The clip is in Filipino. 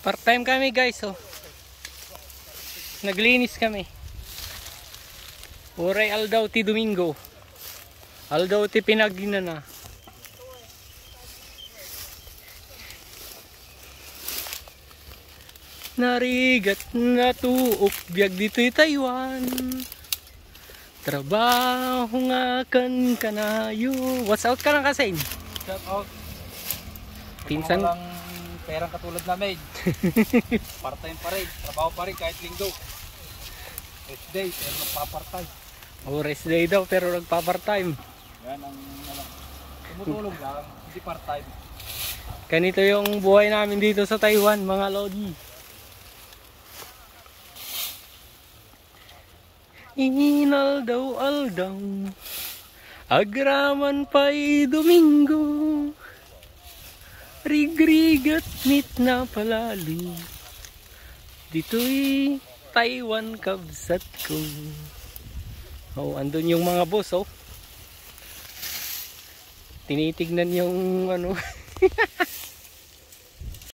Part time kami guys, oh. Naglinis kami. Oray aldaw ti Domingo. Aldaw ti pinagina na. Narigat na tuok biyag dito'y Taiwan. Trabaho nga kan kanayo. What's out ka lang kasi? Shout out. Pinsan. Walang perang katulad namin. Part-time pa rin. Trabaho pa rin kahit linggo. Rest day, pero nagpa-part-time. Oh, rest day daw pero nagpa-part-time. Yan ang tumutulong lang, hindi part-time. Ganito yung buhay namin dito sa Taiwan, mga lodi. Inaldaw-aldaw, agraman pa'y Domingo, rigrigat nit na palalo, dito'y Taiwan kabsat ko. Oh, andun yung mga boss, oh. Tinitignan yung ano.